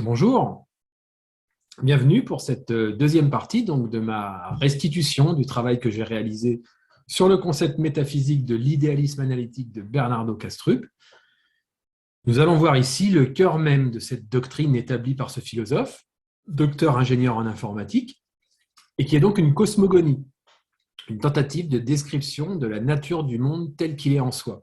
Bonjour, bienvenue pour cette deuxième partie donc, de ma restitution du travail que j'ai réalisé sur le concept métaphysique de l'idéalisme analytique de Bernardo Kastrup. Nous allons voir ici le cœur même de cette doctrine établie par ce philosophe, docteur ingénieur en informatique, et qui est donc une cosmogonie, une tentative de description de la nature du monde tel qu'il est en soi,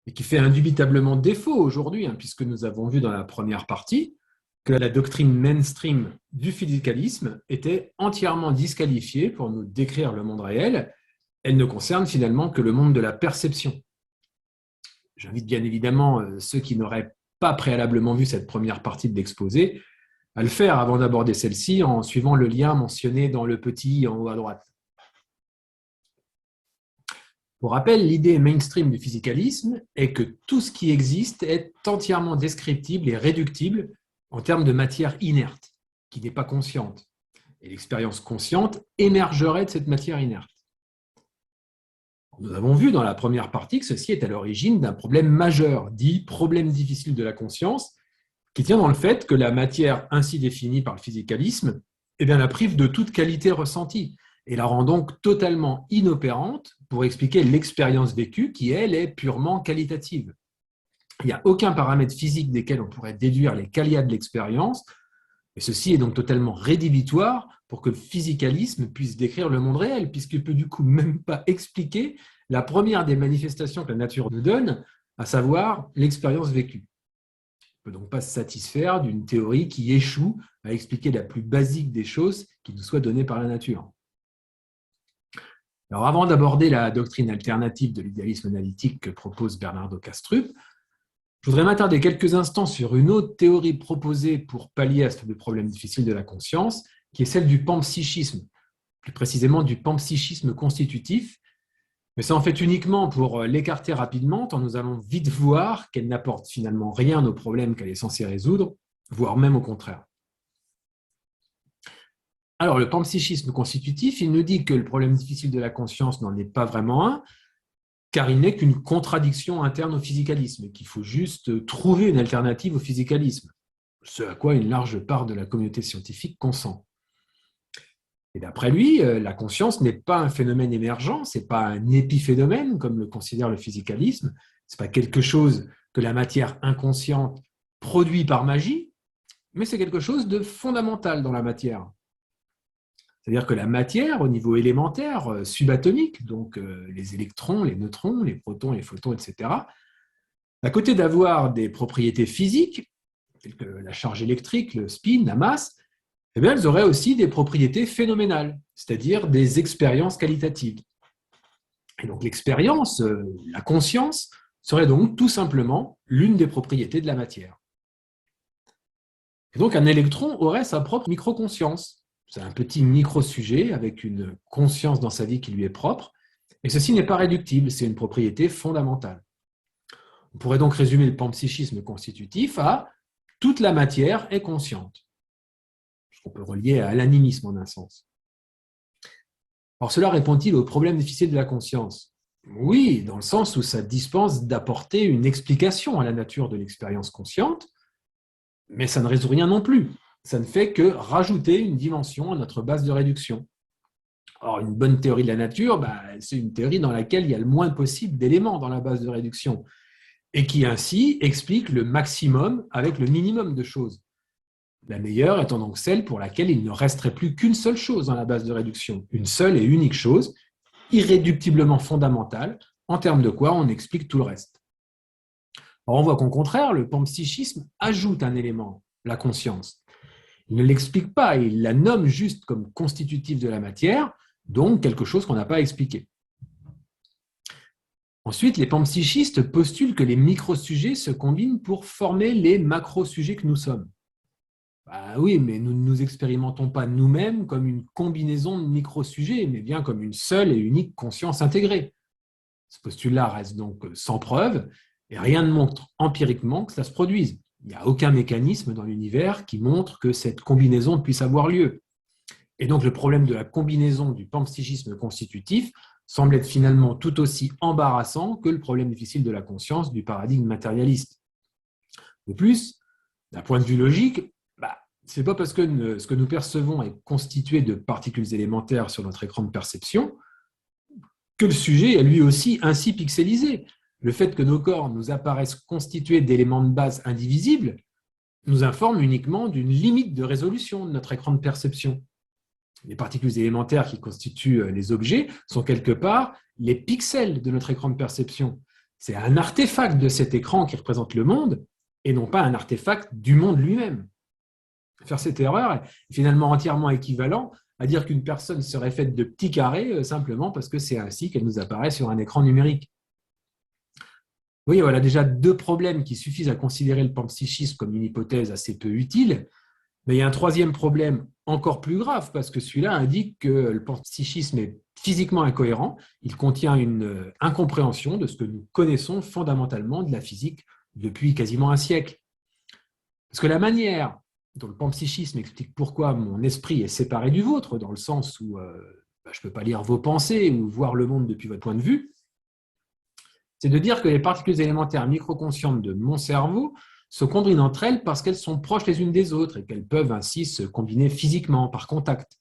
et qui fait indubitablement défaut aujourd'hui, puisque nous avons vu dans la première partie que la doctrine mainstream du physicalisme était entièrement disqualifiée pour nous décrire le monde réel. Elle ne concerne finalement que le monde de la perception. J'invite bien évidemment ceux qui n'auraient pas préalablement vu cette première partie de l'exposé à le faire avant d'aborder celle-ci en suivant le lien mentionné dans le petit en haut à droite. Pour rappel, l'idée mainstream du physicalisme est que tout ce qui existe est entièrement descriptible et réductible en termes de matière inerte, qui n'est pas consciente. Et l'expérience consciente émergerait de cette matière inerte. Nous avons vu dans la première partie que ceci est à l'origine d'un problème majeur, dit problème difficile de la conscience, qui tient dans le fait que la matière ainsi définie par le physicalisme la prive de toute qualité ressentie et la rend donc totalement inopérante pour expliquer l'expérience vécue qui, elle, est purement qualitative. Il n'y a aucun paramètre physique desquels on pourrait déduire les qualia de l'expérience, et ceci est donc totalement rédhibitoire pour que le physicalisme puisse décrire le monde réel, puisqu'il ne peut du coup même pas expliquer la première des manifestations que la nature nous donne, à savoir l'expérience vécue. On ne peut donc pas se satisfaire d'une théorie qui échoue à expliquer la plus basique des choses qui nous soit donnée par la nature. Alors avant d'aborder la doctrine alternative de l'idéalisme analytique que propose Bernardo Kastrup, je voudrais m'attarder quelques instants sur une autre théorie proposée pour pallier à ce problème difficile de la conscience, qui est celle du panpsychisme, plus précisément du panpsychisme constitutif. Mais c'est en fait uniquement pour l'écarter rapidement, tant nous allons vite voir qu'elle n'apporte finalement rien aux problèmes qu'elle est censée résoudre, voire même au contraire. Alors, le panpsychisme constitutif, il nous dit que le problème difficile de la conscience n'en est pas vraiment un, car il n'est qu'une contradiction interne au physicalisme, et qu'il faut juste trouver une alternative au physicalisme, ce à quoi une large part de la communauté scientifique consent. Et d'après lui, la conscience n'est pas un phénomène émergent, ce n'est pas un épiphénomène, comme le considère le physicalisme, ce n'est pas quelque chose que la matière inconsciente produit par magie, mais c'est quelque chose de fondamental dans la matière. C'est-à-dire que la matière, au niveau élémentaire, subatomique, donc les électrons, les neutrons, les protons, les photons, etc., à côté d'avoir des propriétés physiques, telles que la charge électrique, le spin, la masse, elles auraient aussi des propriétés phénoménales, c'est-à-dire des expériences qualitatives. Et donc l'expérience, la conscience, serait donc tout simplement l'une des propriétés de la matière. Et donc un électron aurait sa propre micro-conscience. C'est un petit micro-sujet avec une conscience dans sa vie qui lui est propre, et ceci n'est pas réductible, c'est une propriété fondamentale. On pourrait donc résumer le panpsychisme constitutif à « toute la matière est consciente ». On peut relier à l'animisme en un sens. Alors cela répond-il au problème difficile de la conscience? Oui, dans le sens où ça dispense d'apporter une explication à la nature de l'expérience consciente, mais ça ne résout rien non plus. Ça ne fait que rajouter une dimension à notre base de réduction. Or, une bonne théorie de la nature, c'est une théorie dans laquelle il y a le moins possible d'éléments dans la base de réduction, et qui ainsi explique le maximum avec le minimum de choses. La meilleure étant donc celle pour laquelle il ne resterait plus qu'une seule chose dans la base de réduction, une seule et unique chose, irréductiblement fondamentale, en termes de quoi on explique tout le reste. Alors on voit qu'au contraire, le panpsychisme ajoute un élément, la conscience. Il ne l'explique pas, il la nomme juste comme constitutive de la matière, donc quelque chose qu'on n'a pas expliqué. Ensuite, les panpsychistes postulent que les micro-sujets se combinent pour former les macro-sujets que nous sommes. Oui, mais nous ne nous expérimentons pas nous-mêmes comme une combinaison de micro-sujets, mais bien comme une seule et unique conscience intégrée. Ce postulat reste donc sans preuve, et rien ne montre empiriquement que cela se produise. Il n'y a aucun mécanisme dans l'univers qui montre que cette combinaison puisse avoir lieu. Et donc le problème de la combinaison du panpsychisme constitutif semble être finalement tout aussi embarrassant que le problème difficile de la conscience du paradigme matérialiste. De plus, D'un point de vue logique, ce n'est pas parce que ce que nous percevons est constitué de particules élémentaires sur notre écran de perception que le sujet est lui aussi ainsi pixelisé. Le fait que nos corps nous apparaissent constitués d'éléments de base indivisibles nous informe uniquement d'une limite de résolution de notre écran de perception. Les particules élémentaires qui constituent les objets sont quelque part les pixels de notre écran de perception. C'est un artefact de cet écran qui représente le monde et non pas un artefact du monde lui-même. Faire cette erreur est finalement entièrement équivalent à dire qu'une personne serait faite de petits carrés simplement parce que c'est ainsi qu'elle nous apparaît sur un écran numérique. Vous voyez, voilà déjà deux problèmes qui suffisent à considérer le panpsychisme comme une hypothèse assez peu utile. Mais il y a un troisième problème encore plus grave, parce que celui-là indique que le panpsychisme est physiquement incohérent. Il contient une incompréhension de ce que nous connaissons fondamentalement de la physique depuis quasiment un siècle. Parce que la manière dont le panpsychisme explique pourquoi mon esprit est séparé du vôtre, dans le sens où je ne peux pas lire vos pensées ou voir le monde depuis votre point de vue, c'est de dire que les particules élémentaires microconscientes de mon cerveau se combinent entre elles parce qu'elles sont proches les unes des autres et qu'elles peuvent ainsi se combiner physiquement, par contact.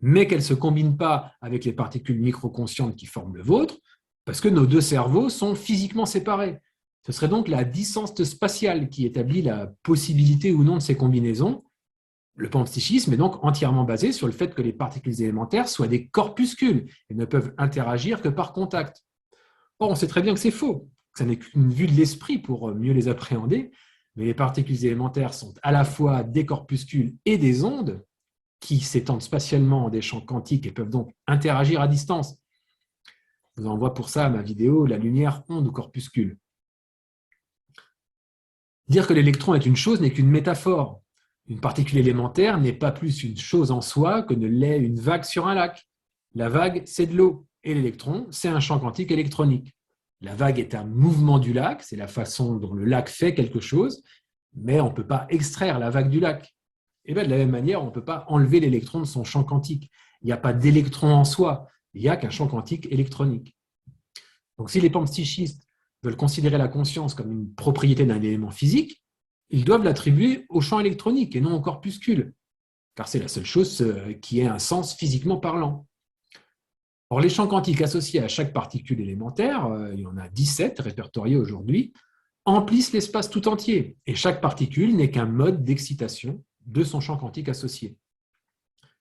Mais qu'elles ne se combinent pas avec les particules microconscientes qui forment le vôtre parce que nos deux cerveaux sont physiquement séparés. Ce serait donc la distance spatiale qui établit la possibilité ou non de ces combinaisons. Le panpsychisme est donc entièrement basé sur le fait que les particules élémentaires soient des corpuscules et ne peuvent interagir que par contact. Or, on sait très bien que c'est faux, que ça n'est qu'une vue de l'esprit pour mieux les appréhender, mais les particules élémentaires sont à la fois des corpuscules et des ondes qui s'étendent spatialement en des champs quantiques et peuvent donc interagir à distance. Je vous envoie pour ça ma vidéo « La lumière, onde ou corpuscule ». Dire que l'électron est une chose n'est qu'une métaphore. Une particule élémentaire n'est pas plus une chose en soi que ne l'est une vague sur un lac. La vague, c'est de l'eau. Et l'électron, c'est un champ quantique électronique. La vague est un mouvement du lac, c'est la façon dont le lac fait quelque chose, mais on ne peut pas extraire la vague du lac. Et bien, de la même manière, on ne peut pas enlever l'électron de son champ quantique. Il n'y a pas d'électron en soi, il n'y a qu'un champ quantique électronique. Donc, si les panpsychistes veulent considérer la conscience comme une propriété d'un élément physique, ils doivent l'attribuer au champ électronique et non au corpuscule, car c'est la seule chose qui ait un sens physiquement parlant. Or, les champs quantiques associés à chaque particule élémentaire, il y en a 17 répertoriés aujourd'hui, emplissent l'espace tout entier, et chaque particule n'est qu'un mode d'excitation de son champ quantique associé.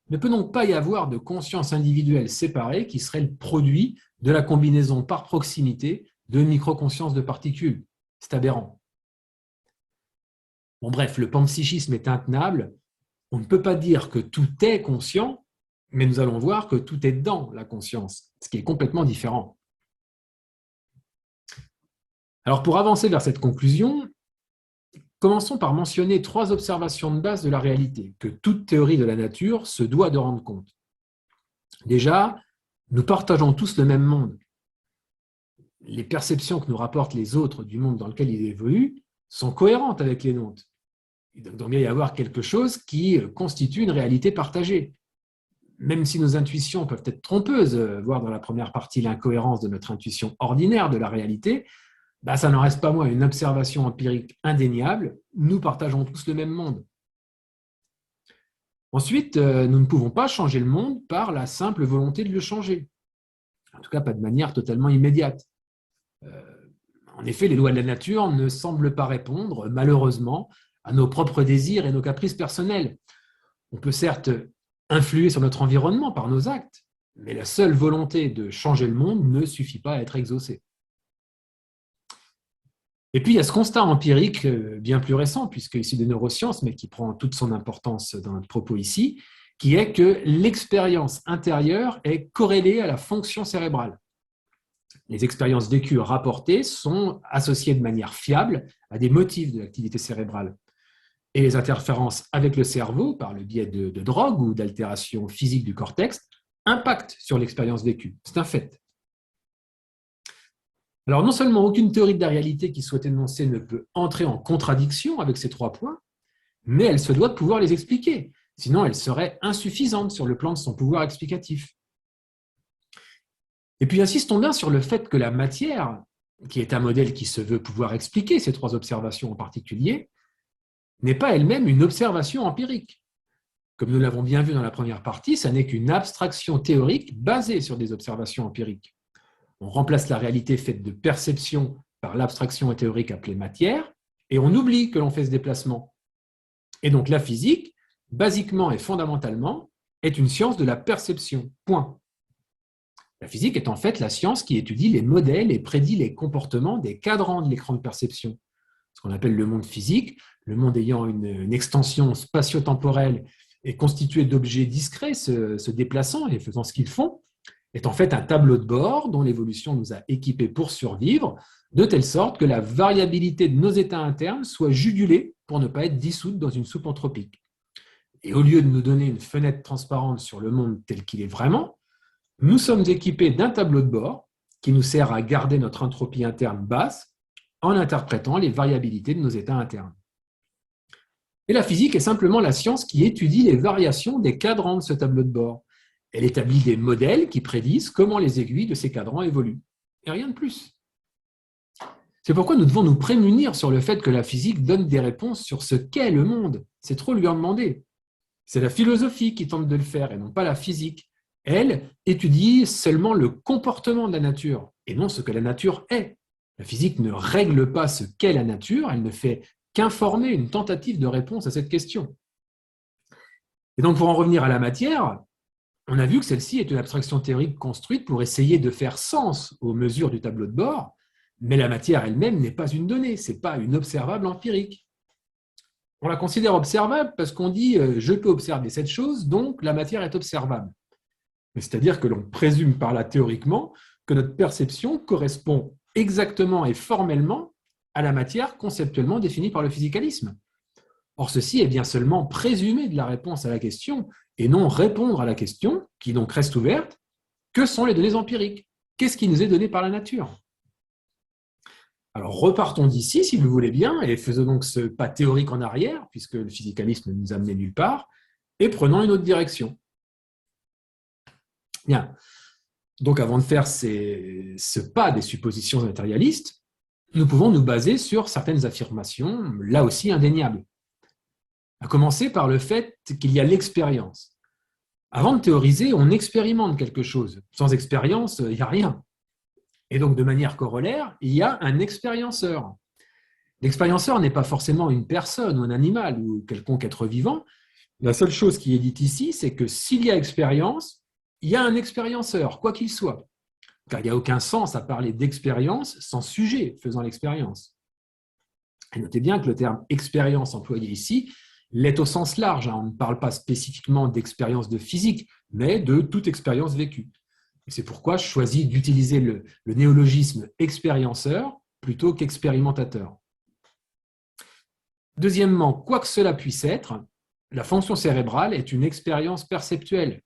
Il ne peut donc pas y avoir de conscience individuelle séparée qui serait le produit de la combinaison par proximité de microconsciences de particules. C'est aberrant. Bon, bref, le panpsychisme est intenable. On ne peut pas dire que tout est conscient, mais nous allons voir que tout est dans la conscience, ce qui est complètement différent. Alors, pour avancer vers cette conclusion, commençons par mentionner 3 observations de base de la réalité que toute théorie de la nature se doit de rendre compte. Déjà, nous partageons tous le même monde. Les perceptions que nous rapportent les autres du monde dans lequel ils évoluent sont cohérentes avec les nôtres. Il doit donc bien y avoir quelque chose qui constitue une réalité partagée. Même si nos intuitions peuvent être trompeuses, voire dans la première partie l'incohérence de notre intuition ordinaire de la réalité, ça n'en reste pas moins une observation empirique indéniable. Nous partageons tous le même monde. Ensuite, nous ne pouvons pas changer le monde par la simple volonté de le changer. En tout cas, pas de manière totalement immédiate. En effet, les lois de la nature ne semblent pas répondre, malheureusement, à nos propres désirs et nos caprices personnels. On peut certes influer sur notre environnement par nos actes, mais la seule volonté de changer le monde ne suffit pas à être exaucée. Et puis, il y a ce constat empirique bien plus récent, puisque issu des neurosciences, mais qui prend toute son importance dans notre propos ici, qui est que l'expérience intérieure est corrélée à la fonction cérébrale. Les expériences vécues rapportées sont associées de manière fiable à des motifs de l'activité cérébrale. Et les interférences avec le cerveau, par le biais de drogues ou d'altérations physiques du cortex, impactent sur l'expérience vécue. C'est un fait. Alors, non seulement aucune théorie de la réalité qui soit énoncée ne peut entrer en contradiction avec ces 3 points, mais elle se doit de pouvoir les expliquer. Sinon, elle serait insuffisante sur le plan de son pouvoir explicatif. Et puis, insistons bien sur le fait que la matière, qui est un modèle qui se veut pouvoir expliquer ces 3 observations en particulier, n'est pas elle-même une observation empirique. Comme nous l'avons bien vu dans la première partie, ça n'est qu'une abstraction théorique basée sur des observations empiriques. On remplace la réalité faite de perception par l'abstraction théorique appelée matière, et on oublie que l'on fait ce déplacement. Et donc la physique, basiquement et fondamentalement, est une science de la perception. Point. La physique est en fait la science qui étudie les modèles et prédit les comportements des cadrans de l'écran de perception. Ce qu'on appelle le monde physique, le monde ayant une extension spatio-temporelle et constitué d'objets discrets se déplaçant et faisant ce qu'ils font, est en fait un tableau de bord dont l'évolution nous a équipés pour survivre, de telle sorte que la variabilité de nos états internes soit jugulée pour ne pas être dissoute dans une soupe anthropique. Et au lieu de nous donner une fenêtre transparente sur le monde tel qu'il est vraiment, nous sommes équipés d'un tableau de bord qui nous sert à garder notre entropie interne basse en interprétant les variabilités de nos états internes. Et la physique est simplement la science qui étudie les variations des cadrans de ce tableau de bord. Elle établit des modèles qui prédisent comment les aiguilles de ces cadrans évoluent. Et rien de plus. C'est pourquoi nous devons nous prémunir sur le fait que la physique donne des réponses sur ce qu'est le monde. C'est trop lui en demander. C'est la philosophie qui tente de le faire et non pas la physique. Elle étudie seulement le comportement de la nature et non ce que la nature est. La physique ne règle pas ce qu'est la nature, elle ne fait qu'informer une tentative de réponse à cette question. Et donc, pour en revenir à la matière, on a vu que celle-ci est une abstraction théorique construite pour essayer de faire sens aux mesures du tableau de bord, mais la matière elle-même n'est pas une donnée, ce n'est pas une observable empirique. On la considère observable parce qu'on dit « je peux observer cette chose, donc la matière est observable ». C'est-à-dire que l'on présume par là théoriquement que notre perception correspond exactement et formellement à la matière conceptuellement définie par le physicalisme. Or, ceci est bien seulement présumer de la réponse à la question et non répondre à la question, qui donc reste ouverte, que sont les données empiriques? Qu'est-ce qui nous est donné par la nature? Alors, repartons d'ici, si vous voulez bien, et faisons donc ce pas théorique en arrière, puisque le physicalisme ne nous a amené nulle part, et prenons une autre direction. Bien. Donc, avant de faire ce pas des suppositions matérialistes, nous pouvons nous baser sur certaines affirmations, là aussi indéniables. À commencer par le fait qu'il y a l'expérience. Avant de théoriser, on expérimente quelque chose. Sans expérience, il n'y a rien. Et donc, de manière corollaire, il y a un expérienceur. L'expérienceur n'est pas forcément une personne ou un animal ou quelconque être vivant. La seule chose qui est dite ici, c'est que s'il y a expérience, il y a un expérienceur, quoi qu'il soit. Car il n'y a aucun sens à parler d'expérience sans sujet faisant l'expérience. Et notez bien que le terme expérience employé ici l'est au sens large. On ne parle pas spécifiquement d'expérience de physique, mais de toute expérience vécue. Et c'est pourquoi je choisis d'utiliser le néologisme expérienceur plutôt qu'expérimentateur. Deuxièmement, quoi que cela puisse être, la fonction cérébrale est une expérience perceptuelle.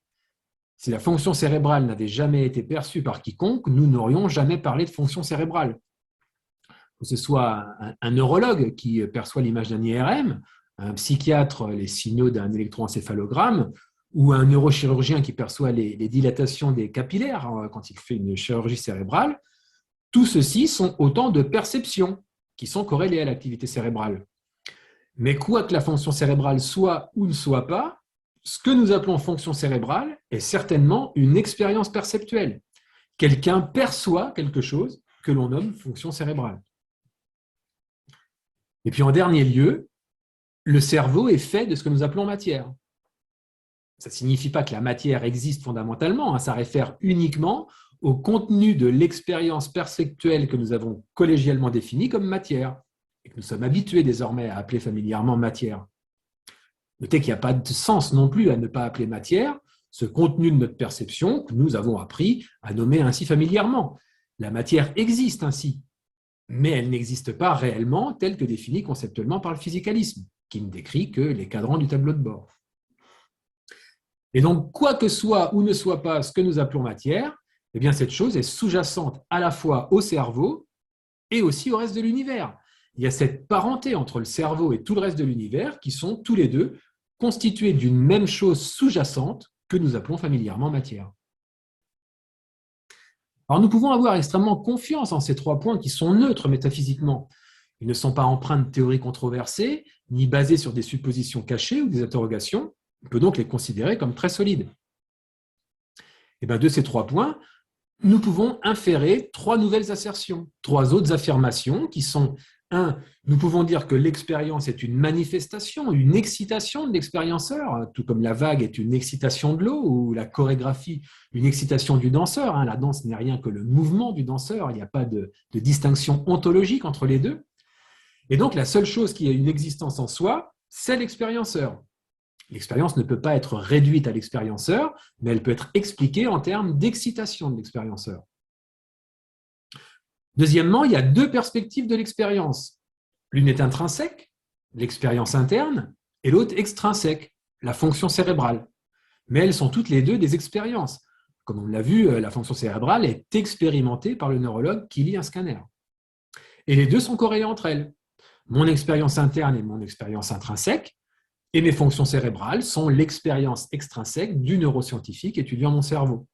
Si la fonction cérébrale n'avait jamais été perçue par quiconque, nous n'aurions jamais parlé de fonction cérébrale. Que ce soit un neurologue qui perçoit l'image d'un IRM, un psychiatre les signaux d'un électroencéphalogramme, ou un neurochirurgien qui perçoit les dilatations des capillaires quand il fait une chirurgie cérébrale, tout ceci sont autant de perceptions qui sont corrélées à l'activité cérébrale. Mais quoi que la fonction cérébrale soit ou ne soit pas, ce que nous appelons fonction cérébrale est certainement une expérience perceptuelle. Quelqu'un perçoit quelque chose que l'on nomme fonction cérébrale. Et puis en dernier lieu, le cerveau est fait de ce que nous appelons matière. Ça ne signifie pas que la matière existe fondamentalement, ça réfère uniquement au contenu de l'expérience perceptuelle que nous avons collégialement définie comme matière, et que nous sommes habitués désormais à appeler familièrement matière. Notez qu'il n'y a pas de sens non plus à ne pas appeler matière ce contenu de notre perception que nous avons appris à nommer ainsi familièrement. La matière existe ainsi, mais elle n'existe pas réellement telle que définie conceptuellement par le physicalisme, qui ne décrit que les cadrans du tableau de bord. Et donc, quoi que soit ou ne soit pas ce que nous appelons matière, eh bien cette chose est sous-jacente à la fois au cerveau et aussi au reste de l'univers. Il y a cette parenté entre le cerveau et tout le reste de l'univers qui sont tous les deux constitués d'une même chose sous-jacente que nous appelons familièrement matière. Alors nous pouvons avoir extrêmement confiance en ces trois points qui sont neutres métaphysiquement. Ils ne sont pas empreints de théories controversées, ni basés sur des suppositions cachées ou des interrogations. On peut donc les considérer comme très solides. Et bien, de ces 3 points, nous pouvons inférer 3 nouvelles assertions, 3 autres affirmations qui sont 1. Nous pouvons dire que l'expérience est une manifestation, une excitation de l'expérienceur, tout comme la vague est une excitation de l'eau ou la chorégraphie une excitation du danseur. La danse n'est rien que le mouvement du danseur, il n'y a pas de distinction ontologique entre les deux. Et donc, la seule chose qui a une existence en soi, c'est l'expérienceur. L'expérience ne peut pas être réduite à l'expérienceur, mais elle peut être expliquée en termes d'excitation de l'expérienceur. Deuxièmement, il y a 2 perspectives de l'expérience. L'une est intrinsèque, l'expérience interne, et l'autre extrinsèque, la fonction cérébrale. Mais elles sont toutes les 2 des expériences. Comme on l'a vu, la fonction cérébrale est expérimentée par le neurologue qui lit un scanner. Et les 2 sont corrélées entre elles. Mon expérience interne est mon expérience intrinsèque, et mes fonctions cérébrales sont l'expérience extrinsèque du neuroscientifique étudiant mon cerveau.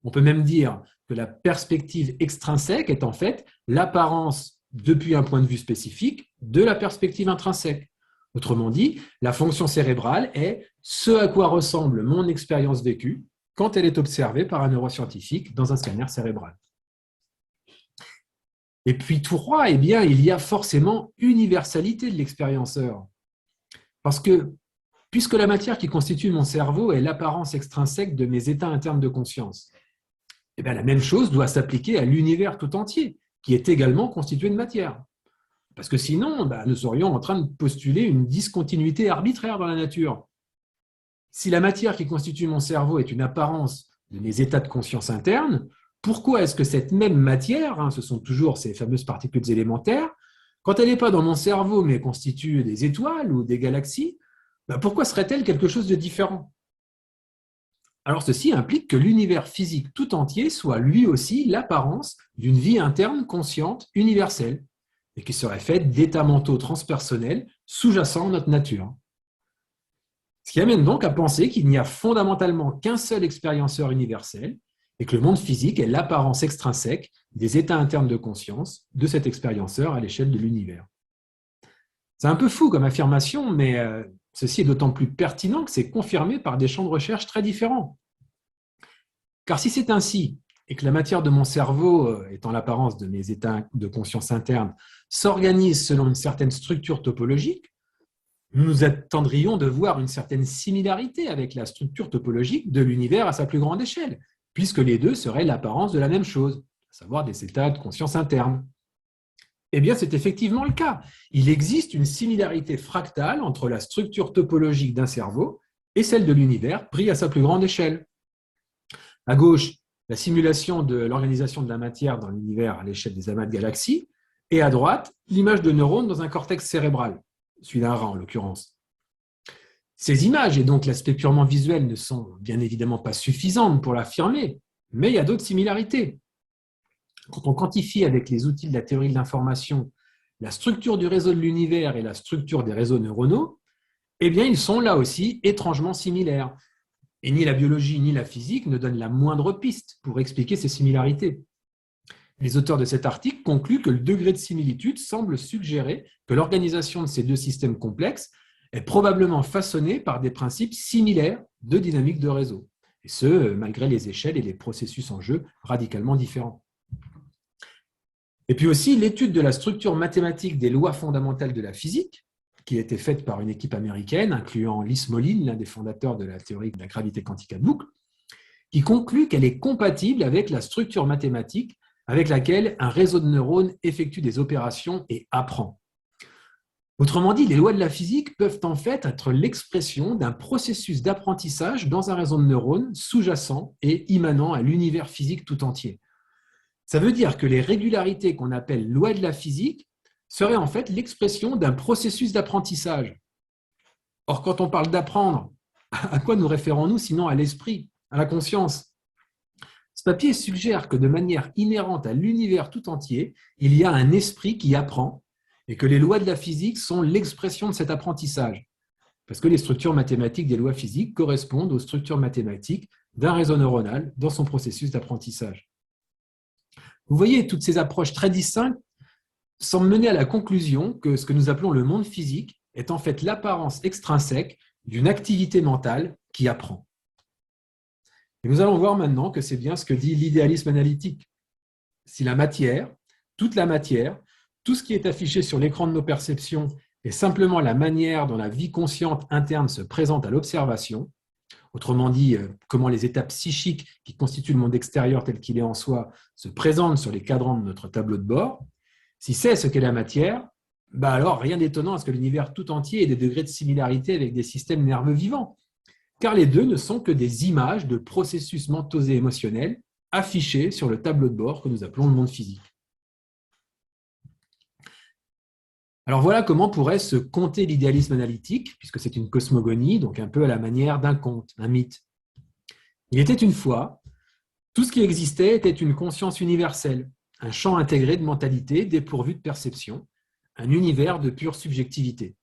On peut même dire que la perspective extrinsèque est en fait l'apparence, depuis un point de vue spécifique, de la perspective intrinsèque. Autrement dit, la fonction cérébrale est ce à quoi ressemble mon expérience vécue quand elle est observée par un neuroscientifique dans un scanner cérébral. Et puis, 3, il y a forcément universalité de l'expérienceur. Parce que, puisque la matière qui constitue mon cerveau est l'apparence extrinsèque de mes états internes de conscience, la même chose doit s'appliquer à l'univers tout entier, qui est également constitué de matière. Parce que sinon, nous serions en train de postuler une discontinuité arbitraire dans la nature. Si la matière qui constitue mon cerveau est une apparence de mes états de conscience internes, pourquoi est-ce que cette même matière, ce sont toujours ces fameuses particules élémentaires, quand elle n'est pas dans mon cerveau mais constitue des étoiles ou des galaxies, pourquoi serait-elle quelque chose de différent? Alors ceci implique que l'univers physique tout entier soit lui aussi l'apparence d'une vie interne consciente universelle et qui serait faite d'états mentaux transpersonnels sous-jacents à notre nature. Ce qui amène donc à penser qu'il n'y a fondamentalement qu'un seul expérienceur universel et que le monde physique est l'apparence extrinsèque des états internes de conscience de cet expérienceur à l'échelle de l'univers. C'est un peu fou comme affirmation, mais ceci est d'autant plus pertinent que c'est confirmé par des champs de recherche très différents. Car si c'est ainsi, et que la matière de mon cerveau, étant l'apparence de mes états de conscience interne, s'organise selon une certaine structure topologique, nous nous attendrions de voir une certaine similarité avec la structure topologique de l'univers à sa plus grande échelle, puisque les 2 seraient l'apparence de la même chose, à savoir des états de conscience interne. Eh bien, c'est effectivement le cas. Il existe une similarité fractale entre la structure topologique d'un cerveau et celle de l'univers pris à sa plus grande échelle. À gauche, la simulation de l'organisation de la matière dans l'univers à l'échelle des amas de galaxies, et à droite, l'image de neurones dans un cortex cérébral, celui d'un rat en l'occurrence. Ces images et donc l'aspect purement visuel ne sont bien évidemment pas suffisantes pour l'affirmer, mais il y a d'autres similarités. Quand on quantifie avec les outils de la théorie de l'information la structure du réseau de l'univers et la structure des réseaux neuronaux, ils sont là aussi étrangement similaires. Et ni la biologie ni la physique ne donnent la moindre piste pour expliquer ces similarités. Les auteurs de cet article concluent que le degré de similitude semble suggérer que l'organisation de ces 2 systèmes complexes est probablement façonnée par des principes similaires de dynamique de réseau, et ce, malgré les échelles et les processus en jeu radicalement différents. Et puis aussi, l'étude de la structure mathématique des lois fondamentales de la physique, qui a été faite par une équipe américaine, incluant Lee Smolin, l'un des fondateurs de la théorie de la gravité quantique à boucle, qui conclut qu'elle est compatible avec la structure mathématique avec laquelle un réseau de neurones effectue des opérations et apprend. Autrement dit, les lois de la physique peuvent en fait être l'expression d'un processus d'apprentissage dans un réseau de neurones sous-jacent et immanent à l'univers physique tout entier. Ça veut dire que les régularités qu'on appelle lois de la physique seraient en fait l'expression d'un processus d'apprentissage. Or, quand on parle d'apprendre, à quoi nous référons-nous sinon à l'esprit, à la conscience? Ce papier suggère que de manière inhérente à l'univers tout entier, il y a un esprit qui apprend et que les lois de la physique sont l'expression de cet apprentissage. Parce que les structures mathématiques des lois physiques correspondent aux structures mathématiques d'un réseau neuronal dans son processus d'apprentissage. Vous voyez, toutes ces approches très distinctes semble mener à la conclusion que ce que nous appelons le monde physique est en fait l'apparence extrinsèque d'une activité mentale qui apprend. Et nous allons voir maintenant que c'est bien ce que dit l'idéalisme analytique. Si la matière, toute la matière, tout ce qui est affiché sur l'écran de nos perceptions est simplement la manière dont la vie consciente interne se présente à l'observation, autrement dit, comment les étapes psychiques qui constituent le monde extérieur tel qu'il est en soi se présentent sur les cadrans de notre tableau de bord, si c'est ce qu'est la matière, alors rien d'étonnant à ce que l'univers tout entier ait des degrés de similarité avec des systèmes nerveux vivants, car les deux ne sont que des images de processus mentaux et émotionnels affichés sur le tableau de bord que nous appelons le monde physique. Alors voilà comment pourrait se conter l'idéalisme analytique, puisque c'est une cosmogonie, donc un peu à la manière d'un conte, un mythe. Il était une fois, tout ce qui existait était une conscience universelle, un champ intégré de mentalité dépourvu de perception, un univers de pure subjectivité.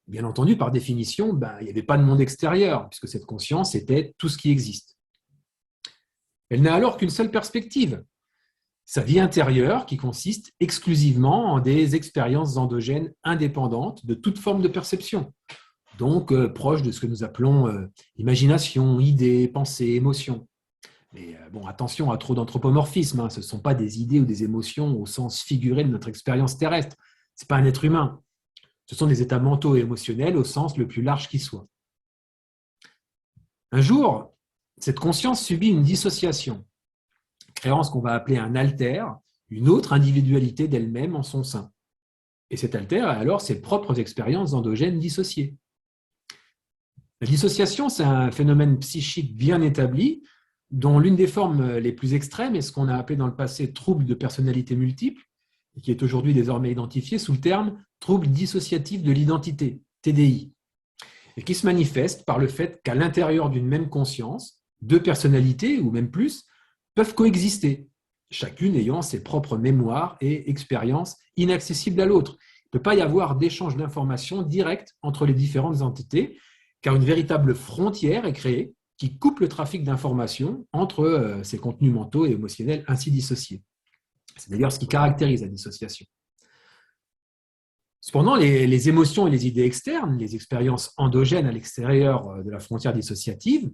Bien entendu, par définition, il n'y avait pas de monde extérieur, puisque cette conscience était tout ce qui existe. Elle n'a alors qu'une seule perspective, sa vie intérieure qui consiste exclusivement en des expériences endogènes indépendantes de toute forme de perception, donc proches de ce que nous appelons imagination, idées, pensées, émotions. Mais attention à trop d'anthropomorphisme, ce ne sont pas des idées ou des émotions au sens figuré de notre expérience terrestre, ce n'est pas un être humain. Ce sont des états mentaux et émotionnels au sens le plus large qui soit. Un jour, cette conscience subit une dissociation, créant ce qu'on va appeler un alter, une autre individualité d'elle-même en son sein. Et cet alter a alors ses propres expériences endogènes dissociées. La dissociation, c'est un phénomène psychique bien établi, dont l'une des formes les plus extrêmes est ce qu'on a appelé dans le passé trouble de personnalité multiple, et qui est aujourd'hui désormais identifié sous le terme trouble dissociatif de l'identité, TDI, et qui se manifeste par le fait qu'à l'intérieur d'une même conscience, deux personnalités, ou même plus, peuvent coexister, chacune ayant ses propres mémoires et expériences inaccessibles à l'autre. Il ne peut pas y avoir d'échange d'informations direct entre les différentes entités, car une véritable frontière est créée qui coupe le trafic d'informations entre ces contenus mentaux et émotionnels ainsi dissociés. C'est d'ailleurs ce qui caractérise la dissociation. Cependant, les émotions et les idées externes, les expériences endogènes à l'extérieur de la frontière dissociative,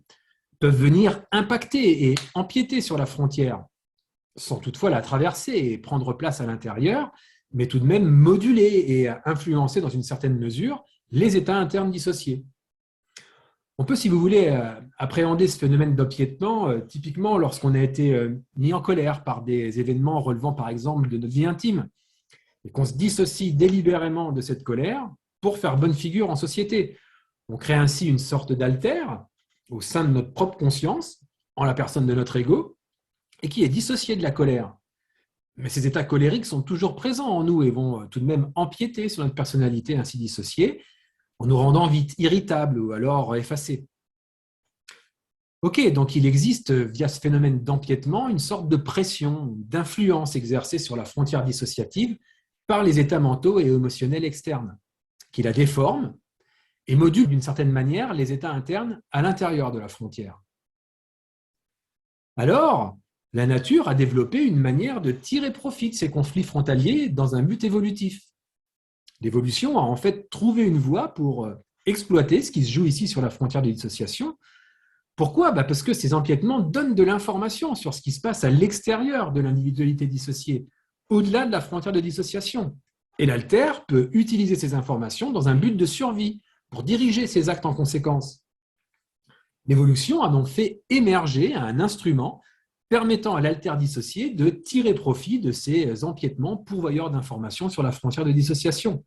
peuvent venir impacter et empiéter sur la frontière, sans toutefois la traverser et prendre place à l'intérieur, mais tout de même moduler et influencer dans une certaine mesure les états internes dissociés. On peut, si vous voulez, appréhender ce phénomène d'empiètement typiquement lorsqu'on a été mis en colère par des événements relevant par exemple de notre vie intime et qu'on se dissocie délibérément de cette colère pour faire bonne figure en société. On crée ainsi une sorte d'alter au sein de notre propre conscience, en la personne de notre ego, et qui est dissocié de la colère. Mais ces états colériques sont toujours présents en nous et vont tout de même empiéter sur notre personnalité ainsi dissociée, en nous rendant vite irritables ou alors effacés. Ok, donc il existe via ce phénomène d'empiètement une sorte de pression, d'influence exercée sur la frontière dissociative par les états mentaux et émotionnels externes, qui la déforment et modulent d'une certaine manière les états internes à l'intérieur de la frontière. Alors, la nature a développé une manière de tirer profit de ces conflits frontaliers dans un but évolutif. L'évolution a en fait trouvé une voie pour exploiter ce qui se joue ici sur la frontière de dissociation. Pourquoi ? Parce que ces empiètements donnent de l'information sur ce qui se passe à l'extérieur de l'individualité dissociée, au-delà de la frontière de dissociation. Et l'alter peut utiliser ces informations dans un but de survie, pour diriger ses actes en conséquence. L'évolution a donc fait émerger un instrument permettant à l'alter dissocié de tirer profit de ces empiètements pourvoyeurs d'informations sur la frontière de dissociation.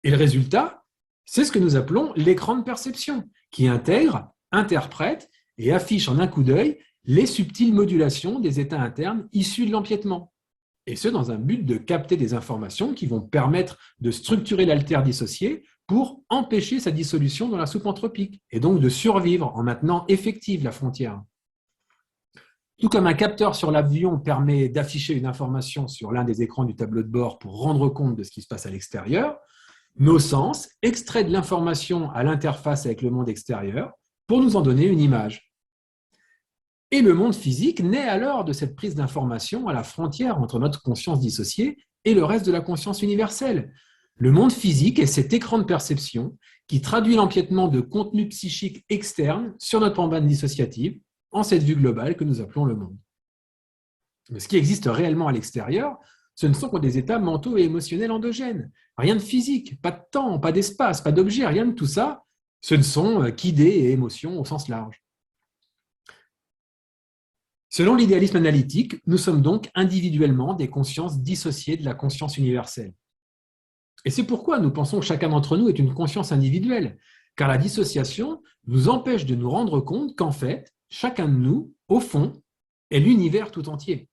Et le résultat, c'est ce que nous appelons l'écran de perception, qui intègre, interprète et affiche en un coup d'œil les subtiles modulations des états internes issus de l'empiètement. Et ce, dans un but de capter des informations qui vont permettre de structurer l'alter dissocié pour empêcher sa dissolution dans la soupe anthropique, et donc de survivre en maintenant effective la frontière. Tout comme un capteur sur l'avion permet d'afficher une information sur l'un des écrans du tableau de bord pour rendre compte de ce qui se passe à l'extérieur, nos sens extraient de l'information à l'interface avec le monde extérieur pour nous en donner une image. Et le monde physique naît alors de cette prise d'information à la frontière entre notre conscience dissociée et le reste de la conscience universelle. Le monde physique est cet écran de perception qui traduit l'empiètement de contenus psychiques externes sur notre membrane dissociative en cette vue globale que nous appelons le monde. Mais ce qui existe réellement à l'extérieur, ce ne sont que des états mentaux et émotionnels endogènes. Rien de physique, pas de temps, pas d'espace, pas d'objet, rien de tout ça. Ce ne sont qu'idées et émotions au sens large. Selon l'idéalisme analytique, nous sommes donc individuellement des consciences dissociées de la conscience universelle. Et c'est pourquoi nous pensons que chacun d'entre nous est une conscience individuelle, car la dissociation nous empêche de nous rendre compte qu'en fait, chacun de nous, au fond, est l'univers tout entier.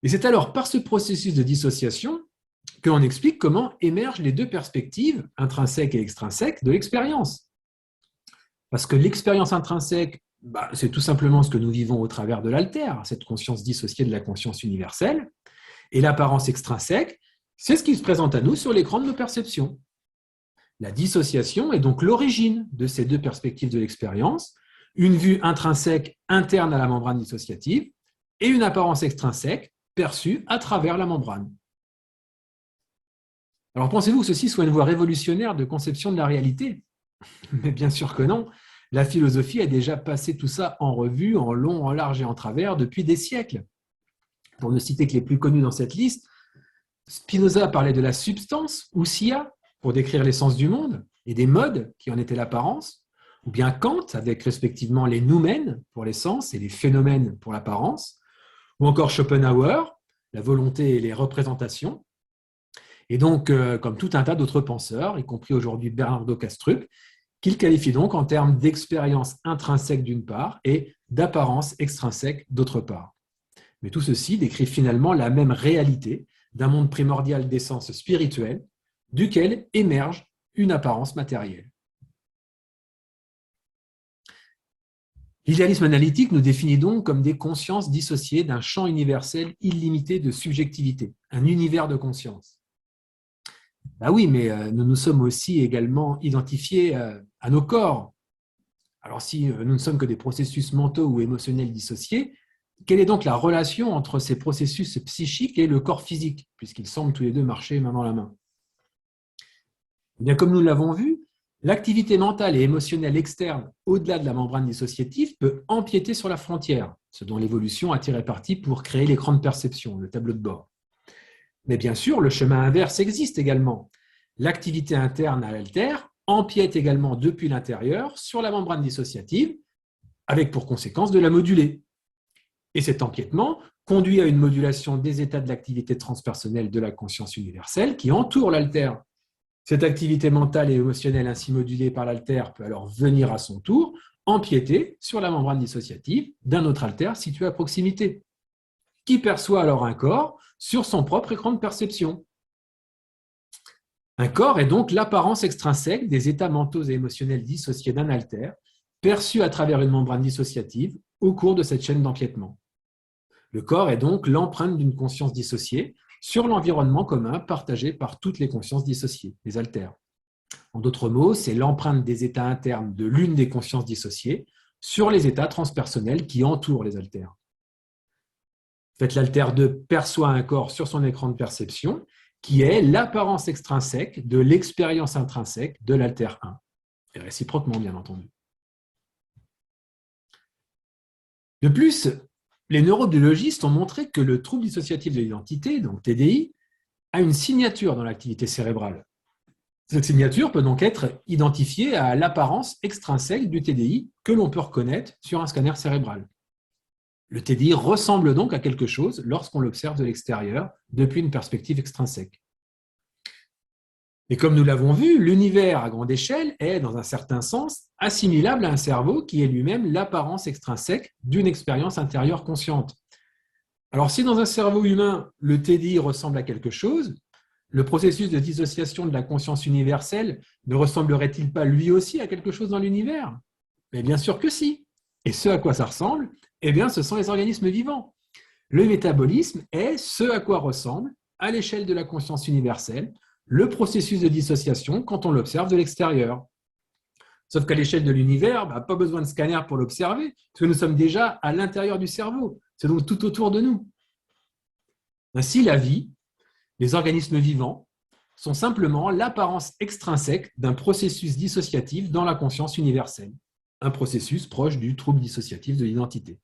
Et c'est alors par ce processus de dissociation que l'on explique comment émergent les deux perspectives, intrinsèques et extrinsèques, de l'expérience. Parce que l'expérience intrinsèque, c'est tout simplement ce que nous vivons au travers de l'alter, cette conscience dissociée de la conscience universelle. Et l'apparence extrinsèque, c'est ce qui se présente à nous sur l'écran de nos perceptions. La dissociation est donc l'origine de ces deux perspectives de l'expérience, une vue intrinsèque interne à la membrane dissociative et une apparence extrinsèque perçue à travers la membrane. Alors pensez-vous que ceci soit une voie révolutionnaire de conception de la réalité? Mais bien sûr que non. La philosophie a déjà passé tout ça en revue, en long, en large et en travers depuis des siècles. Pour ne citer que les plus connus dans cette liste, Spinoza parlait de la substance, ou sia, pour décrire l'essence du monde, et des modes qui en étaient l'apparence, ou bien Kant, avec respectivement les noumènes pour l'essence et les phénomènes pour l'apparence, ou encore Schopenhauer, la volonté et les représentations, et donc comme tout un tas d'autres penseurs, y compris aujourd'hui Bernardo Kastrup, qu'il qualifie donc en termes d'expérience intrinsèque d'une part et d'apparence extrinsèque d'autre part. Mais tout ceci décrit finalement la même réalité d'un monde primordial d'essence spirituelle, duquel émerge une apparence matérielle. L'idéalisme analytique nous définit donc comme des consciences dissociées d'un champ universel illimité de subjectivité, un univers de conscience. Oui, mais nous nous sommes aussi également identifiés à nos corps. Alors si nous ne sommes que des processus mentaux ou émotionnels dissociés, quelle est donc la relation entre ces processus psychiques et le corps physique, puisqu'ils semblent tous les deux marcher main dans la main? Eh bien, comme nous l'avons vu, l'activité mentale et émotionnelle externe, au-delà de la membrane dissociative, peut empiéter sur la frontière, ce dont l'évolution a tiré parti pour créer l'écran de perception, le tableau de bord. Mais bien sûr, le chemin inverse existe également. L'activité interne à l'alter empiète également depuis l'intérieur sur la membrane dissociative, avec pour conséquence de la moduler. Et cet empiètement conduit à une modulation des états de l'activité transpersonnelle de la conscience universelle qui entoure l'alter. Cette activité mentale et émotionnelle ainsi modulée par l'alter peut alors venir à son tour empiéter sur la membrane dissociative d'un autre alter situé à proximité, qui perçoit alors un corps sur son propre écran de perception. Un corps est donc l'apparence extrinsèque des états mentaux et émotionnels dissociés d'un alter, perçu à travers une membrane dissociative au cours de cette chaîne d'empiètement. Le corps est donc l'empreinte d'une conscience dissociée sur l'environnement commun partagé par toutes les consciences dissociées, les alters. En d'autres mots, c'est l'empreinte des états internes de l'une des consciences dissociées sur les états transpersonnels qui entourent les alters. En fait, l'alter 2 perçoit un corps sur son écran de perception qui est l'apparence extrinsèque de l'expérience intrinsèque de l'alter 1, et réciproquement, bien entendu. De plus, les neurobiologistes ont montré que le trouble dissociatif de l'identité, donc TDI, a une signature dans l'activité cérébrale. Cette signature peut donc être identifiée à l'apparence extrinsèque du TDI que l'on peut reconnaître sur un scanner cérébral. Le TDI ressemble donc à quelque chose lorsqu'on l'observe de l'extérieur depuis une perspective extrinsèque. Et comme nous l'avons vu, l'univers à grande échelle est, dans un certain sens, assimilable à un cerveau qui est lui-même l'apparence extrinsèque d'une expérience intérieure consciente. Alors si dans un cerveau humain, le TDI ressemble à quelque chose, le processus de dissociation de la conscience universelle ne ressemblerait-il pas lui aussi à quelque chose dans l'univers? Mais bien sûr que si. Et ce à quoi ça ressemble, eh bien, ce sont les organismes vivants. Le métabolisme est ce à quoi ressemble, à l'échelle de la conscience universelle, le processus de dissociation quand on l'observe de l'extérieur. Sauf qu'à l'échelle de l'univers, pas besoin de scanner pour l'observer, parce que nous sommes déjà à l'intérieur du cerveau. C'est donc tout autour de nous. Ainsi, la vie, les organismes vivants, sont simplement l'apparence extrinsèque d'un processus dissociatif dans la conscience universelle, un processus proche du trouble dissociatif de l'identité.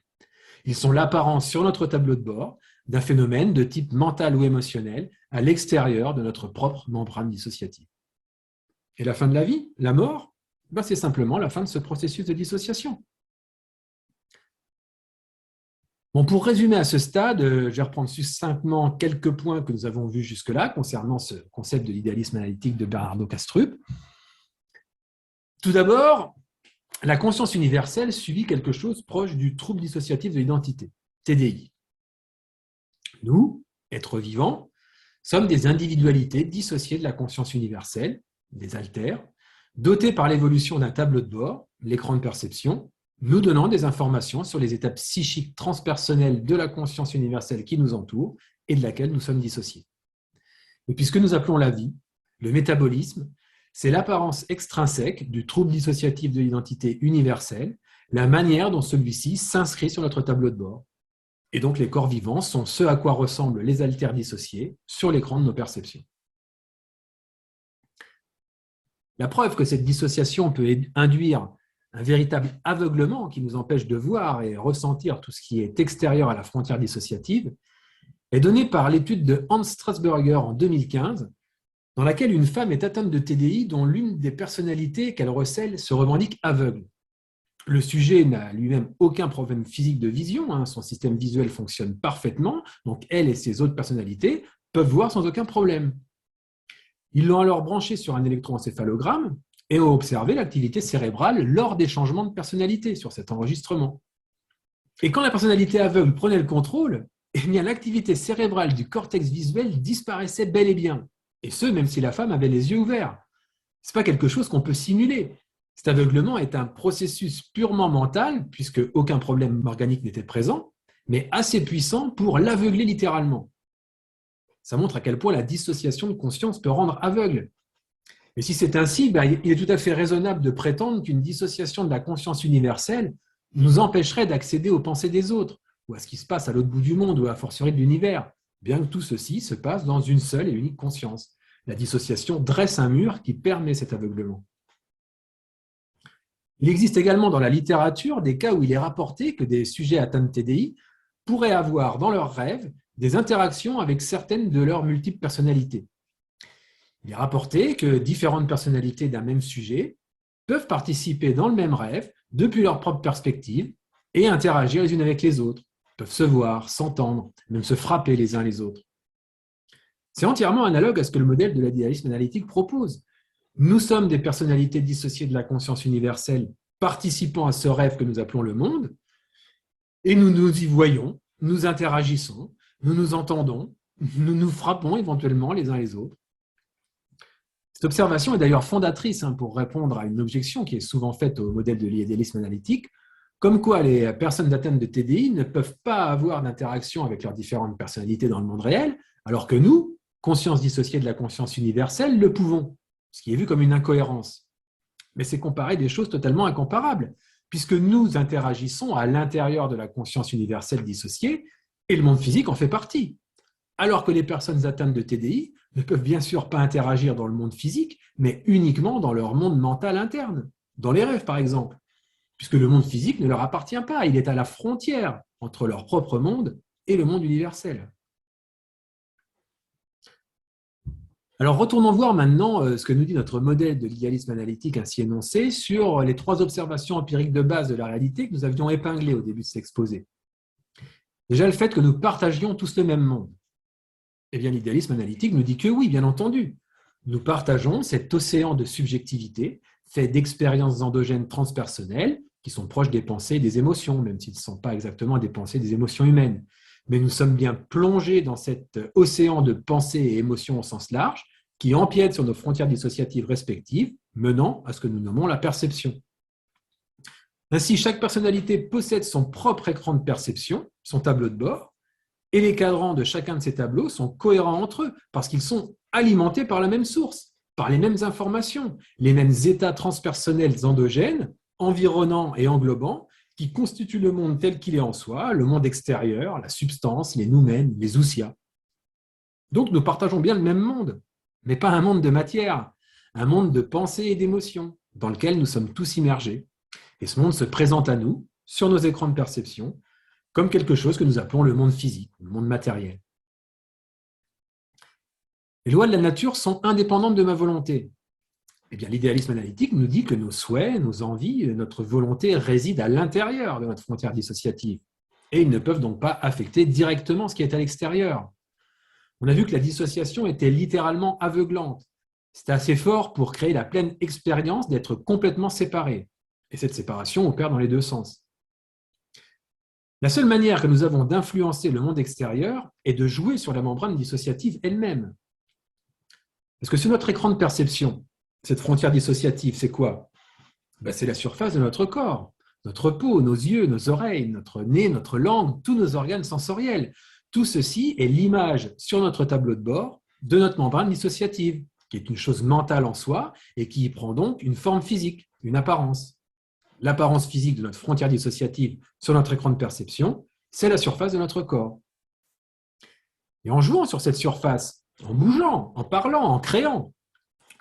Ils sont l'apparence sur notre tableau de bord d'un phénomène de type mental ou émotionnel à l'extérieur de notre propre membrane dissociative. Et la fin de la vie, la mort, c'est simplement la fin de ce processus de dissociation. Bon, pour résumer à ce stade, je vais reprendre succinctement quelques points que nous avons vus jusque-là concernant ce concept de l'idéalisme analytique de Bernardo Kastrup. Tout d'abord, la conscience universelle subit quelque chose proche du trouble dissociatif de l'identité, TDI. Nous, êtres vivants, sommes des individualités dissociées de la conscience universelle, des alters, dotées par l'évolution d'un tableau de bord, l'écran de perception, nous donnant des informations sur les étapes psychiques transpersonnelles de la conscience universelle qui nous entoure et de laquelle nous sommes dissociés. Et puis ce que nous appelons la vie, le métabolisme, c'est l'apparence extrinsèque du trouble dissociatif de l'identité universelle, la manière dont celui-ci s'inscrit sur notre tableau de bord. Et donc les corps vivants sont ce à quoi ressemblent les alters dissociés sur l'écran de nos perceptions. La preuve que cette dissociation peut induire un véritable aveuglement qui nous empêche de voir et ressentir tout ce qui est extérieur à la frontière dissociative est donnée par l'étude de Hans Strasburger en 2015, dans laquelle une femme est atteinte de TDI dont l'une des personnalités qu'elle recèle se revendique aveugle. Le sujet n'a lui-même aucun problème physique de vision, son système visuel fonctionne parfaitement, donc elle et ses autres personnalités peuvent voir sans aucun problème. Ils l'ont alors branché sur un électroencéphalogramme et ont observé l'activité cérébrale lors des changements de personnalité sur cet enregistrement. Et quand la personnalité aveugle prenait le contrôle, l'activité cérébrale du cortex visuel disparaissait bel et bien, et ce, même si la femme avait les yeux ouverts. Ce n'est pas quelque chose qu'on peut simuler. Cet aveuglement est un processus purement mental, puisque aucun problème organique n'était présent, mais assez puissant pour l'aveugler littéralement. Ça montre à quel point la dissociation de conscience peut rendre aveugle. Et si c'est ainsi, il est tout à fait raisonnable de prétendre qu'une dissociation de la conscience universelle nous empêcherait d'accéder aux pensées des autres, ou à ce qui se passe à l'autre bout du monde, ou à fortiori de l'univers, bien que tout ceci se passe dans une seule et unique conscience. La dissociation dresse un mur qui permet cet aveuglement. Il existe également dans la littérature des cas où il est rapporté que des sujets atteints de TDI pourraient avoir dans leurs rêves des interactions avec certaines de leurs multiples personnalités. Il est rapporté que différentes personnalités d'un même sujet peuvent participer dans le même rêve depuis leur propre perspective et interagir les unes avec les autres, peuvent se voir, s'entendre, même se frapper les uns les autres. C'est entièrement analogue à ce que le modèle de l'idéalisme analytique propose. Nous sommes des personnalités dissociées de la conscience universelle participant à ce rêve que nous appelons le monde, et nous nous y voyons, nous interagissons, nous nous entendons, nous nous frappons éventuellement les uns les autres. Cette observation est d'ailleurs fondatrice pour répondre à une objection qui est souvent faite au modèle de l'idéalisme analytique, comme quoi les personnes atteintes de TDI ne peuvent pas avoir d'interaction avec leurs différentes personnalités dans le monde réel, alors que nous, conscience dissociée de la conscience universelle, le pouvons, ce qui est vu comme une incohérence. Mais c'est comparer des choses totalement incomparables, puisque nous interagissons à l'intérieur de la conscience universelle dissociée, et le monde physique en fait partie. Alors que les personnes atteintes de TDI ne peuvent bien sûr pas interagir dans le monde physique, mais uniquement dans leur monde mental interne, dans les rêves par exemple, puisque le monde physique ne leur appartient pas, il est à la frontière entre leur propre monde et le monde universel. Alors retournons voir maintenant ce que nous dit notre modèle de l'idéalisme analytique ainsi énoncé sur les 3 observations empiriques de base de la réalité que nous avions épinglées au début de cet exposé. Déjà le fait que nous partagions tous le même monde. Eh bien, l'idéalisme analytique nous dit que oui, bien entendu. Nous partageons cet océan de subjectivité fait d'expériences endogènes transpersonnelles qui sont proches des pensées et des émotions, même s'ils ne sont pas exactement des pensées et des émotions humaines. Mais nous sommes bien plongés dans cet océan de pensées et émotions au sens large qui empiète sur nos frontières dissociatives respectives, menant à ce que nous nommons la perception. Ainsi, chaque personnalité possède son propre écran de perception, son tableau de bord, et les cadrans de chacun de ces tableaux sont cohérents entre eux parce qu'ils sont alimentés par la même source, par les mêmes informations, les mêmes états transpersonnels endogènes, environnants et englobants, qui constituent le monde tel qu'il est en soi, le monde extérieur, la substance, les noumènes, les ousias. Donc, nous partageons bien le même monde, mais pas un monde de matière, un monde de pensée et d'émotion, dans lequel nous sommes tous immergés. Et ce monde se présente à nous, sur nos écrans de perception, comme quelque chose que nous appelons le monde physique, le monde matériel. Les lois de la nature sont indépendantes de ma volonté. Eh bien, l'idéalisme analytique nous dit que nos souhaits, nos envies, notre volonté résident à l'intérieur de notre frontière dissociative. Et ils ne peuvent donc pas affecter directement ce qui est à l'extérieur. On a vu que la dissociation était littéralement aveuglante. C'était assez fort pour créer la pleine expérience d'être complètement séparés. Et cette séparation opère dans les deux sens. La seule manière que nous avons d'influencer le monde extérieur est de jouer sur la membrane dissociative elle-même. Parce que sur notre écran de perception, cette frontière dissociative, c'est quoi? C'est la surface de notre corps, notre peau, nos yeux, nos oreilles, notre nez, notre langue, tous nos organes sensoriels. Tout ceci est l'image sur notre tableau de bord de notre membrane dissociative, qui est une chose mentale en soi et qui prend donc une forme physique, une apparence. L'apparence physique de notre frontière dissociative sur notre écran de perception, c'est la surface de notre corps. Et en jouant sur cette surface, en bougeant, en parlant, en créant,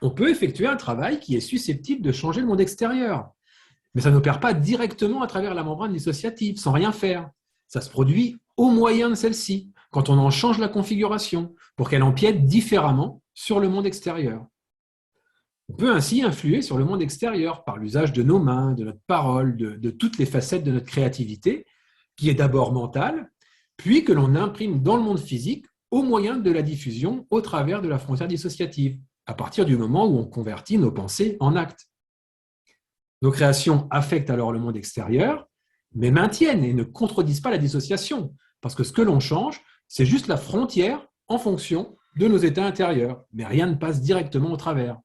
on peut effectuer un travail qui est susceptible de changer le monde extérieur. Mais ça n'opère pas directement à travers la membrane dissociative, sans rien faire. Ça se produit au moyen de celle-ci, quand on en change la configuration, pour qu'elle empiète différemment sur le monde extérieur. On peut ainsi influer sur le monde extérieur par l'usage de nos mains, de notre parole, de toutes les facettes de notre créativité, qui est d'abord mentale, puis que l'on imprime dans le monde physique au moyen de la diffusion au travers de la frontière dissociative, à partir du moment où on convertit nos pensées en actes. Nos créations affectent alors le monde extérieur, mais maintiennent et ne contredisent pas la dissociation, parce que ce que l'on change, c'est juste la frontière en fonction de nos états intérieurs, mais rien ne passe directement au travers.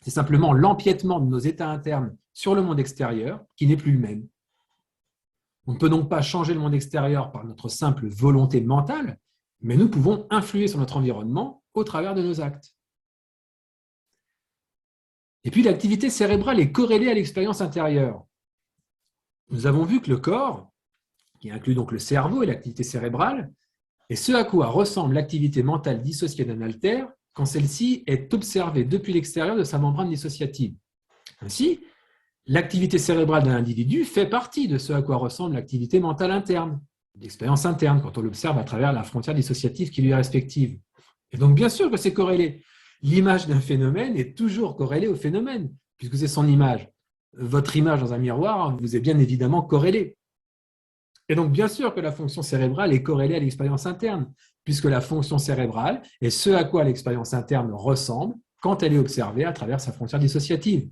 C'est simplement l'empiètement de nos états internes sur le monde extérieur qui n'est plus le même. On ne peut donc pas changer le monde extérieur par notre simple volonté mentale, mais nous pouvons influer sur notre environnement au travers de nos actes. Et puis l'activité cérébrale est corrélée à l'expérience intérieure. Nous avons vu que le corps, qui inclut donc le cerveau et l'activité cérébrale, est ce à quoi ressemble l'activité mentale dissociée d'un altère quand celle-ci est observée depuis l'extérieur de sa membrane dissociative. Ainsi, l'activité cérébrale d'un individu fait partie de ce à quoi ressemble l'activité mentale interne, l'expérience interne, quand on l'observe à travers la frontière dissociative qui lui est respective. Et donc, bien sûr que c'est corrélé. L'image d'un phénomène est toujours corrélée au phénomène, puisque c'est son image. Votre image dans un miroir vous est bien évidemment corrélée. Et donc, bien sûr que la fonction cérébrale est corrélée à l'expérience interne, puisque la fonction cérébrale est ce à quoi l'expérience interne ressemble quand elle est observée à travers sa frontière dissociative.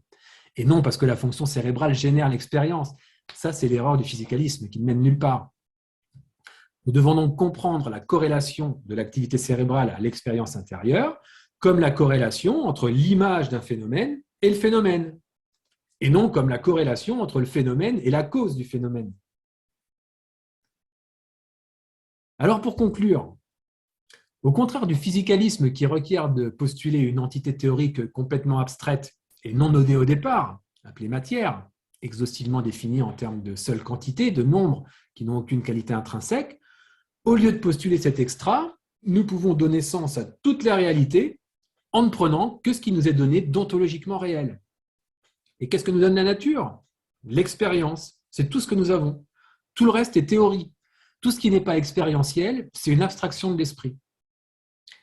Et non parce que la fonction cérébrale génère l'expérience. Ça, c'est l'erreur du physicalisme qui ne mène nulle part. Nous devons donc comprendre la corrélation de l'activité cérébrale à l'expérience intérieure comme la corrélation entre l'image d'un phénomène et le phénomène, et non comme la corrélation entre le phénomène et la cause du phénomène. Alors pour conclure, au contraire du physicalisme qui requiert de postuler une entité théorique complètement abstraite et non nodée au départ, appelée matière, exhaustivement définie en termes de seule quantité, de nombres qui n'ont aucune qualité intrinsèque, au lieu de postuler cet extra, nous pouvons donner sens à toute la réalité en ne prenant que ce qui nous est donné d'ontologiquement réel. Et qu'est-ce que nous donne la nature? L'expérience, c'est tout ce que nous avons. Tout le reste est théorie. Tout ce qui n'est pas expérientiel, c'est une abstraction de l'esprit.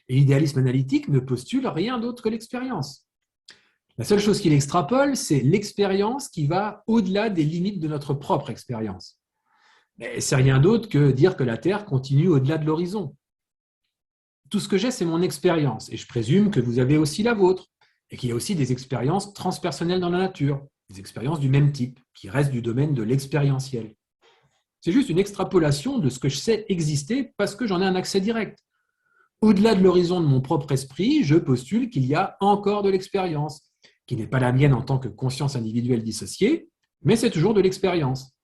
Et l'idéalisme analytique ne postule rien d'autre que l'expérience. La seule chose qu'il extrapole, c'est l'expérience qui va au-delà des limites de notre propre expérience. Mais c'est rien d'autre que dire que la Terre continue au-delà de l'horizon. Tout ce que j'ai, c'est mon expérience, et je présume que vous avez aussi la vôtre, et qu'il y a aussi des expériences transpersonnelles dans la nature, des expériences du même type, qui restent du domaine de l'expérientiel. C'est juste une extrapolation de ce que je sais exister parce que j'en ai un accès direct. Au-delà de l'horizon de mon propre esprit, je postule qu'il y a encore de l'expérience, qui n'est pas la mienne en tant que conscience individuelle dissociée, mais c'est toujours de l'expérience.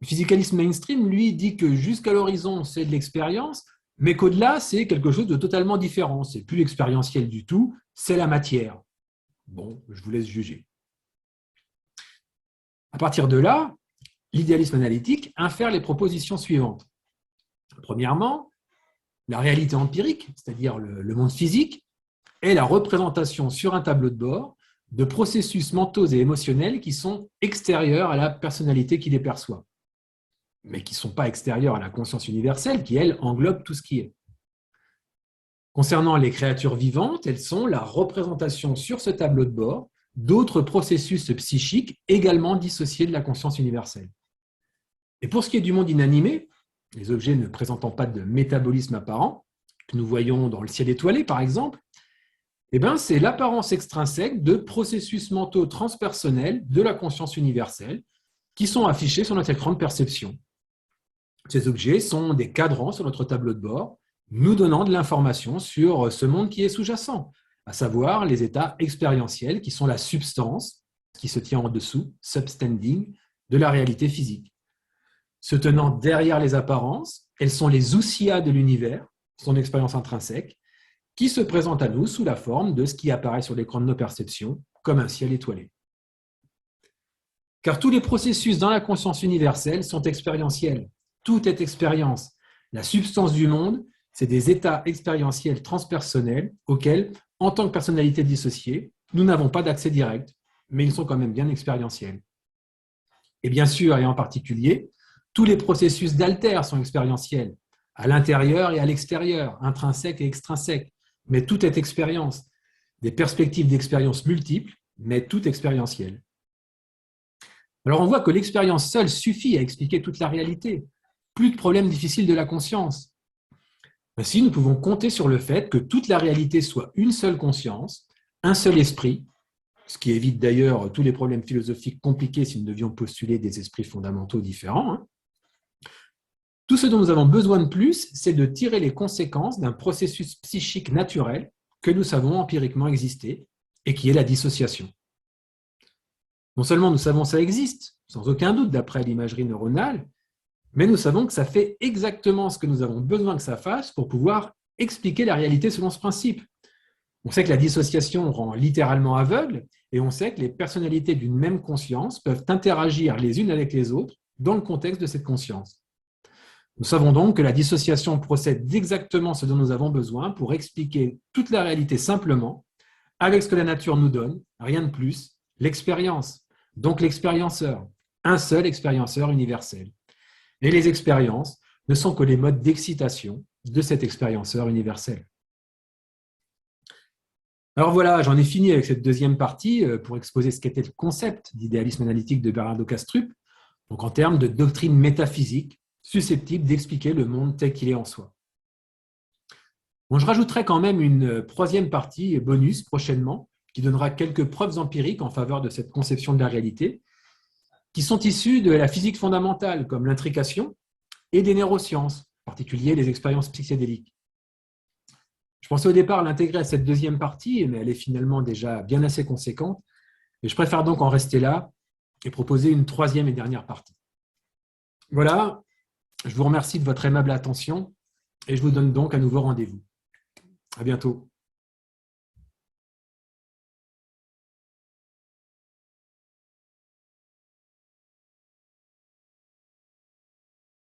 Le physicalisme mainstream, lui, dit que jusqu'à l'horizon, c'est de l'expérience, mais qu'au-delà, c'est quelque chose de totalement différent. C'est plus expérientiel du tout, c'est la matière. Bon, je vous laisse juger. À partir de là, l'idéalisme analytique infère les propositions suivantes. Premièrement, la réalité empirique, c'est-à-dire le monde physique, est la représentation sur un tableau de bord de processus mentaux et émotionnels qui sont extérieurs à la personnalité qui les perçoit, mais qui ne sont pas extérieurs à la conscience universelle qui, elle, englobe tout ce qui est. Concernant les créatures vivantes, elles sont la représentation sur ce tableau de bord d'autres processus psychiques également dissociés de la conscience universelle. Et pour ce qui est du monde inanimé, les objets ne présentant pas de métabolisme apparent, que nous voyons dans le ciel étoilé par exemple, c'est l'apparence extrinsèque de processus mentaux transpersonnels de la conscience universelle qui sont affichés sur notre écran de perception. Ces objets sont des cadrans sur notre tableau de bord, nous donnant de l'information sur ce monde qui est sous-jacent, à savoir les états expérientiels qui sont la substance qui se tient en dessous, substanding, de la réalité physique. Se tenant derrière les apparences, elles sont les ousia de l'univers, son expérience intrinsèque, qui se présente à nous sous la forme de ce qui apparaît sur l'écran de nos perceptions, comme un ciel étoilé. Car tous les processus dans la conscience universelle sont expérientiels. Tout est expérience. La substance du monde, c'est des états expérientiels transpersonnels auxquels, en tant que personnalité dissociée, nous n'avons pas d'accès direct, mais ils sont quand même bien expérientiels. Et bien sûr, et en particulier, tous les processus d'alter sont expérientiels, à l'intérieur et à l'extérieur, intrinsèques et extrinsèques, mais tout est expérience. Des perspectives d'expérience multiples, mais tout expérientiel. Alors on voit que l'expérience seule suffit à expliquer toute la réalité. Plus de problèmes difficiles de la conscience. Ainsi, nous pouvons compter sur le fait que toute la réalité soit une seule conscience, un seul esprit, ce qui évite d'ailleurs tous les problèmes philosophiques compliqués si nous devions postuler des esprits fondamentaux différents. Tout ce dont nous avons besoin de plus, c'est de tirer les conséquences d'un processus psychique naturel que nous savons empiriquement exister et qui est la dissociation. Non seulement nous savons que ça existe, sans aucun doute d'après l'imagerie neuronale, mais nous savons que ça fait exactement ce que nous avons besoin que ça fasse pour pouvoir expliquer la réalité selon ce principe. On sait que la dissociation rend littéralement aveugle et on sait que les personnalités d'une même conscience peuvent interagir les unes avec les autres dans le contexte de cette conscience. Nous savons donc que la dissociation procède d'exactement ce dont nous avons besoin pour expliquer toute la réalité simplement, avec ce que la nature nous donne, rien de plus, l'expérience, donc l'expérienceur, un seul expérienceur universel. Et les expériences ne sont que les modes d'excitation de cet expérienceur universel. Alors voilà, j'en ai fini avec cette deuxième partie pour exposer ce qu'était le concept d'idéalisme analytique de Bernardo Kastrup, donc en termes de doctrine métaphysique susceptible d'expliquer le monde tel qu'il est en soi. Bon, je rajouterai quand même une troisième partie bonus prochainement qui donnera quelques preuves empiriques en faveur de cette conception de la réalité qui sont issues de la physique fondamentale comme l'intrication et des neurosciences, en particulier les expériences psychédéliques. Je pensais au départ l'intégrer à cette deuxième partie, mais elle est finalement déjà bien assez conséquente et je préfère donc en rester là et proposer une troisième et dernière partie. Voilà, je vous remercie de votre aimable attention et je vous donne donc à nouveau rendez-vous. À bientôt.